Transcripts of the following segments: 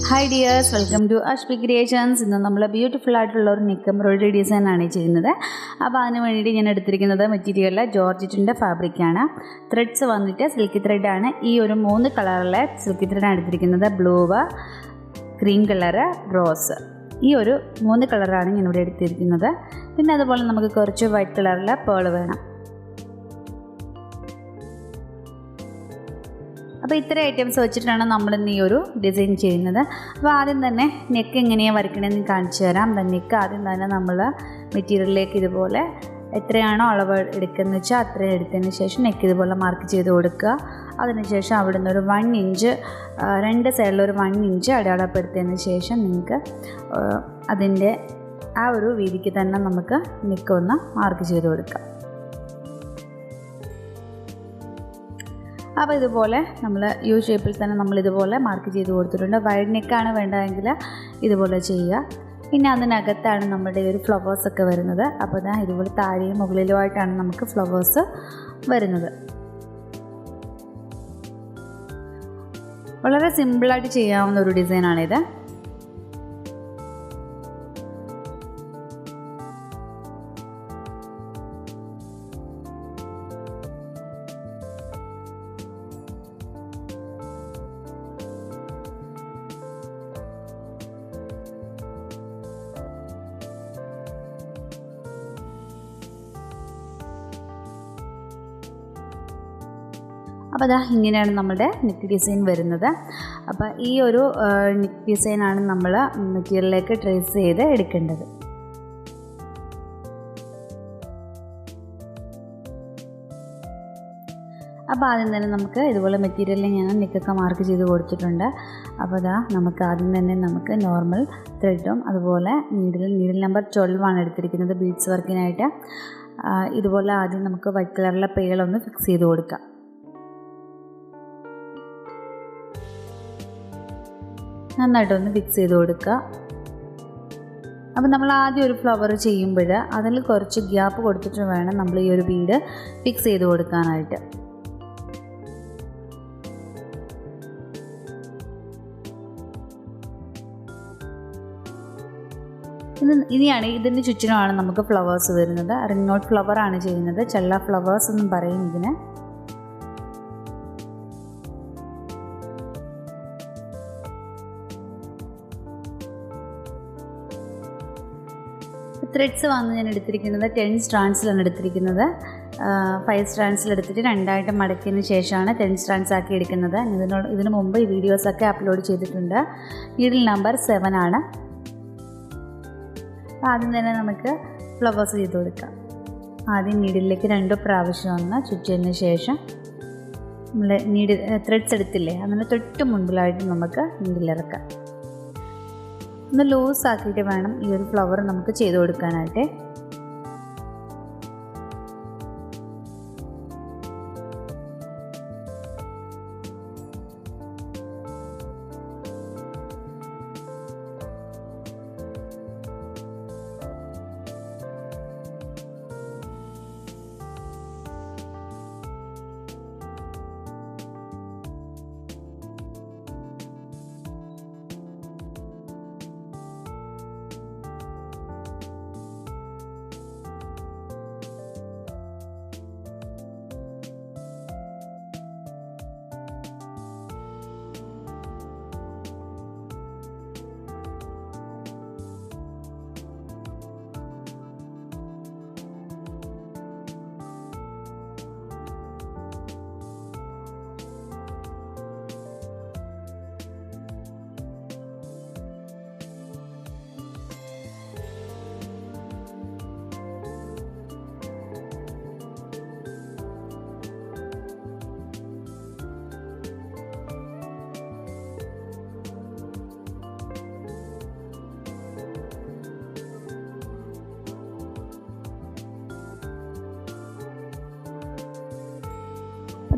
Hi dears, welcome to Ashbicreations. In the beautiful embroidery design. Material Georgette fabric. Threads silky thread. This color silky thread blue, green color, rose. This is 3 color. Then white color pearl. അപ്പോൾ ഇത്ര items വെച്ചിട്ടാണ് നമ്മൾ ഇന്ന് ഈ ഒരു design ചെയ്യുന്നത്. അപ്പോൾ ആദ്യം തന്നെ നെക്ക് എങ്ങനെയാണ് വരയ്ക്കണമെന്ന് കാണിച്ചു തരാം. നെക്ക് ആദ്യം തന്നെ നമ്മൾ മെറ്റീരിയലിലേക്ക് ഇതുപോലെ എത്രയാണോ അളവ് എടുക്കുന്നത് വെച്ചാൽ അത്രയും എടുത്തതിന് ശേഷം നെക്ക് ഇതുപോലെ മാർക്ക് ചെയ്ത് കൊടുക്കുക. അതിനുശേഷം അവിടെ നിന്ന് ഒരു 1 ഇഞ്ച് രണ്ട് സൈഡിൽ ഒരു 1 ഇഞ്ച് അടയാളപ്പെടുത്തിയതിന് ശേഷം നിങ്ങൾക്ക് അതിൻ്റെ ആ ഒരു വീതിക്ക് തന്നെ നമുക്ക് നെക്ക് ഒന്ന് മാർക്ക് ചെയ്ത് കൊടുക്കാം. അപ്പോൾ ഇതുപോലെ നമ്മൾ യു ഷേപ്പിൽ തന്നെ നമ്മൾ ഇതുപോലെ മാർക്ക് ചെയ്ത് കൊടുത്തിട്ടുണ്ട്. വൈഡ് നെക്കാണ് വേണ്ടതെങ്കിൽ ഇതുപോലെ ചെയ്യുക. പിന്നെ അതിനകത്താണ് നമ്മുടെ ഒരു ഫ്ലവേഴ്സ് ഒക്കെ വരുന്നത്. അപ്പോൾ ദാ ഇതുപോലെ താഴെയും മുകളിലുമായിട്ടാണ് നമുക്ക് ഫ്ലവേഴ്സ് വരുന്നത്. വളരെ സിമ്പിളായിട്ട് ചെയ്യാവുന്ന ഒരു ഡിസൈനാണിത്. അപ്പോൾ ദാ ഇങ്ങനെയാണ് നമ്മുടെ നെക്ക് ഡിസൈൻ വരുന്നത്. അപ്പോൾ ഈ ഒരു നെക്ക് ഡിസൈനാണ് നമ്മൾ മെറ്റീരിയലിലേക്ക് ട്രേസ് ചെയ്ത് എടുക്കേണ്ടത്. അപ്പോൾ ആദ്യം തന്നെ നമുക്ക് ഇതുപോലെ മെറ്റീരിയലിൽ ഞാൻ നെക്കൊക്കെ മാർക്ക് ചെയ്ത് കൊടുത്തിട്ടുണ്ട്. അപ്പോൾ ദാ നമുക്ക് ആദ്യം തന്നെ നമുക്ക് നോർമൽ ത്രെഡും അതുപോലെ നീഡിൽ നമ്പർ 12 ആണ് എടുത്തിരിക്കുന്നത് ബീഡ്സ് വർക്കിനായിട്ട്. ഇതുപോലെ ആദ്യം നമുക്ക് വൈറ്റ് കളറിലെ പേളൊന്ന് ഫിക്സ് ചെയ്ത് കൊടുക്കാം. നന്നായിട്ടൊന്ന് ഫിക്സ് ചെയ്ത് കൊടുക്കുക. അപ്പോൾ നമ്മൾ ആദ്യം ഒരു ഫ്ലവർ ചെയ്യുമ്പോൾ അതിൽ കുറച്ച് ഗ്യാപ്പ് കൊടുത്തിട്ട് വേണം നമ്മൾ ഈ ഒരു ബീഡ് ഫിക്സ് ചെയ്ത് കൊടുക്കാനായിട്ട്. ഇനിയാണ് ഇതിൻ്റെ ചുറ്റിനുമാണ് നമുക്ക് ഫ്ലവേഴ്സ് വരുന്നത്. റിംഗ് നോട്ട് ഫ്ലവർ ആണ് ചെയ്യുന്നത്. ചള്ള ഫ്ലവേഴ്സ് എന്നും പറയും ഇതിന്. ത്രെഡ്സ് വന്ന് ഞാൻ എടുത്തിരിക്കുന്നത് 10 സ്ട്രാൻഡ്സിലാണ് എടുത്തിരിക്കുന്നത്. 5 സ്ട്രാൻഡ്സിൽ എടുത്തിട്ട് രണ്ടായിട്ട് മടക്കിയതിന് ശേഷമാണ് 10 സ്ട്രാൻഡ്സ് ആക്കി എടുക്കുന്നത്. ഇതിനു മുമ്പ് ഈ വീഡിയോസൊക്കെ അപ്ലോഡ് ചെയ്തിട്ടുണ്ട്. നീഡിൽ നമ്പർ 7 ആണ്. അപ്പോൾ ആദ്യം തന്നെ നമുക്ക് ഫ്ലവേഴ്സ് ചെയ്ത് കൊടുക്കാം. ആദ്യം നീഡിലേക്ക് 2 പ്രാവശ്യം ഒന്ന് ചുറ്റിയതിന് ശേഷം നമ്മൾ ത്രെഡ്സ് എടുത്തില്ലേ അതിന് തൊട്ട് മുൻപിലായിട്ട് നമുക്ക് നീഡിലിറക്കാം. ഒന്ന് ലൂസ് ആക്കിയിട്ട് വേണം ഈ ഒരു ഫ്ലവർ നമുക്ക് ചെയ്ത് കൊടുക്കാനായിട്ട്.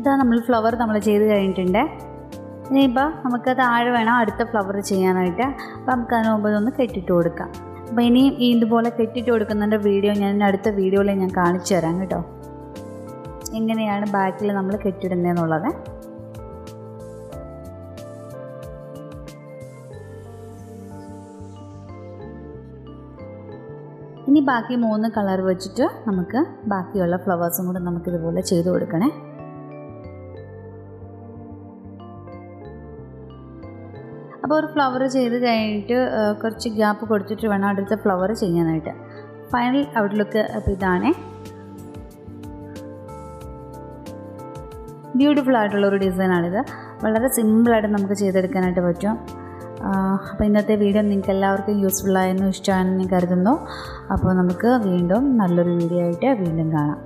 ഇതാ നമ്മൾ ഫ്ലവർ നമ്മൾ ചെയ്ത് കഴിഞ്ഞിട്ടുണ്ട്. ഇനിയിപ്പോൾ നമുക്ക് താഴെ വേണം അടുത്ത ഫ്ലവർ ചെയ്യാനായിട്ട്. അപ്പോൾ നമുക്ക് അതിന് മുമ്പ് ഒന്ന് കെട്ടിട്ട് കൊടുക്കാം. അപ്പോൾ ഇനിയും ഇതുപോലെ കെട്ടിട്ട് കൊടുക്കുന്നതിൻ്റെ വീഡിയോ ഞാൻ അടുത്ത വീഡിയോയിൽ ഞാൻ കാണിച്ചു തരാം കേട്ടോ, എങ്ങനെയാണ് ബാക്കിൽ നമ്മൾ കെട്ടിടുന്നതെന്നുള്ളത്. ഇനി ബാക്കി 3 കളർ വെച്ചിട്ട് നമുക്ക് ബാക്കിയുള്ള ഫ്ലവേഴ്സും കൂടെ നമുക്കിതുപോലെ ചെയ്ത് കൊടുക്കണേ. അപ്പോൾ ഒരു ഫ്ലവർ ചെയ്ത് കഴിഞ്ഞിട്ട് കുറച്ച് ഗ്യാപ്പ് കൊടുത്തിട്ട് വേണം അടുത്ത ഫ്ലവർ ചെയ്യാനായിട്ട്. ഫൈനൽ ഔട്ട്ലുക്ക് അപ്പോൾ ഇതാണ്. ബ്യൂട്ടിഫുൾ ആയിട്ടുള്ളൊരു ഡിസൈനാണിത്. വളരെ സിമ്പിളായിട്ട് നമുക്ക് ചെയ്തെടുക്കാനായിട്ട് പറ്റും. അപ്പോൾ ഇന്നത്തെ വീഡിയോ നിങ്ങൾക്ക് എല്ലാവർക്കും യൂസ്ഫുള്ളായെന്നും ഇഷ്ടമായെന്ന് ഞാൻ കരുതുന്നു. അപ്പോൾ നമുക്ക് വീണ്ടും നല്ലൊരു വീഡിയോ ആയിട്ട് വീണ്ടും കാണാം.